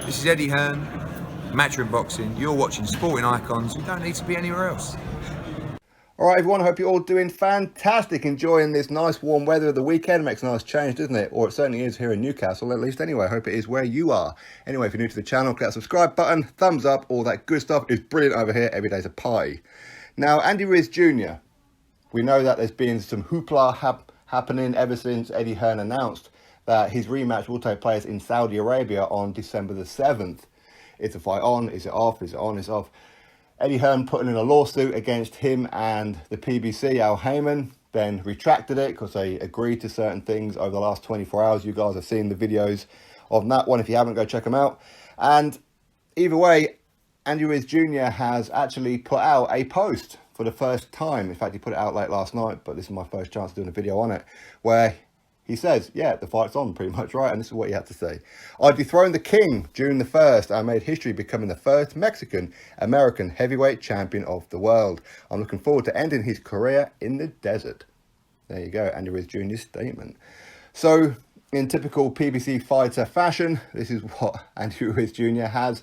This is Eddie Hearn, Matchroom Boxing. You're watching Sporting Icons. You don't need to be anywhere else. Alright everyone, I hope you're all doing fantastic, enjoying this nice warm weather of the weekend. It makes a nice change, doesn't it? Or it certainly is here in Newcastle, at least anyway. I hope it is where you are. Anyway, if you're new to the channel, click that subscribe button, thumbs up, all that good stuff. It's brilliant over here. Every day's a party. Now, Andy Ruiz Jr., we know that there's been some hoopla happening ever since Eddie Hearn announced that his rematch will take place in Saudi Arabia on December the 7th. Is the fight on? Is it off? Is it on? Is it off? Eddie Hearn putting in a lawsuit against him and the PBC, Al Heyman, then retracted it because they agreed to certain things over the last 24 hours. You guys have seen the videos of that one. If you haven't, go check them out. And either way, Andy Ruiz Jr. has actually put out a post for the first time. In fact, he put it out late last night, but this is my first chance of doing a video on it, where he says, yeah, the fight's on, pretty much, right? And this is what he had to say. I dethroned the king June the 1st. I made history becoming the first Mexican-American heavyweight champion of the world. I'm looking forward to ending his career in the desert. There you go, Andy Ruiz Jr.'s statement. So, in typical PBC fighter fashion, this is what Andy Ruiz Jr. has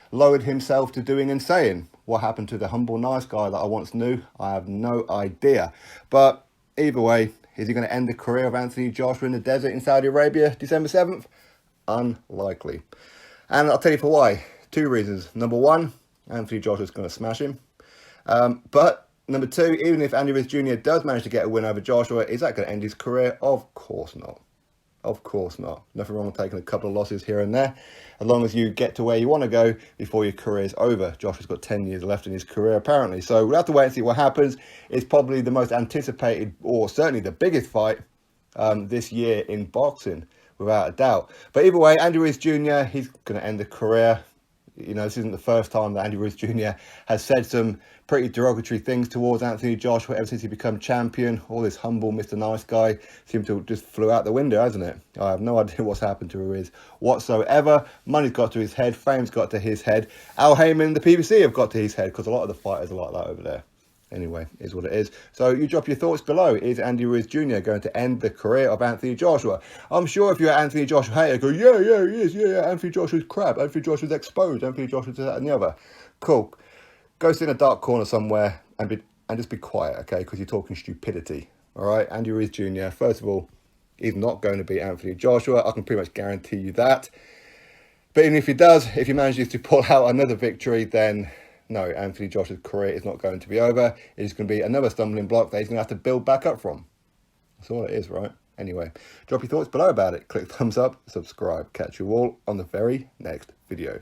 lowered himself to doing and saying. What happened to the humble, nice guy that I once knew? I have no idea. But either way, is he going to end the career of Anthony Joshua in the desert in Saudi Arabia, December 7th? Unlikely. And I'll tell you for why. Two reasons. Number one, Anthony Joshua's going to smash him. But number two, even if Andy Ruiz Jr. does manage to get a win over Joshua, is that going to end his career? Of course not. Of course not. Nothing wrong with taking a couple of losses here and there, as long as you get to where you want to go before your career is over. Joshua's got 10 years left in his career, apparently. So we'll have to wait and see what happens. It's probably the most anticipated, or certainly the biggest fight this year in boxing, without a doubt. But either way, Andy Ruiz Jr., he's going to end the career. You know, this isn't the first time that Andy Ruiz Jr. has said some pretty derogatory things towards Anthony Joshua ever since he became champion. All this humble Mr. Nice guy seemed to just flew out the window, hasn't it? I have no idea what's happened to Ruiz whatsoever. Money's got to his head. Fame's got to his head. Al Heyman and the PBC have got to his head, because a lot of the fighters are like that over there. Anyway, is what it is. So you drop your thoughts below. Is Andy Ruiz Jr. going to end the career of Anthony Joshua? I'm sure if you're an Anthony Joshua hater, go, yeah, he is. Yeah, Anthony Joshua's crap. Anthony Joshua's exposed. Anthony Joshua's that and the other. Cool. Go sit in a dark corner somewhere and just be quiet, okay? Because you're talking stupidity, all right? Andy Ruiz Jr., first of all, he's not going to beat Anthony Joshua. I can pretty much guarantee you that. But even if he does, if he manages to pull out another victory, then no, Anthony Joshua's career is not going to be over. It's going to be another stumbling block that he's going to have to build back up from. That's all it is, right? Anyway, drop your thoughts below about it. Click thumbs up, subscribe. Catch you all on the very next video.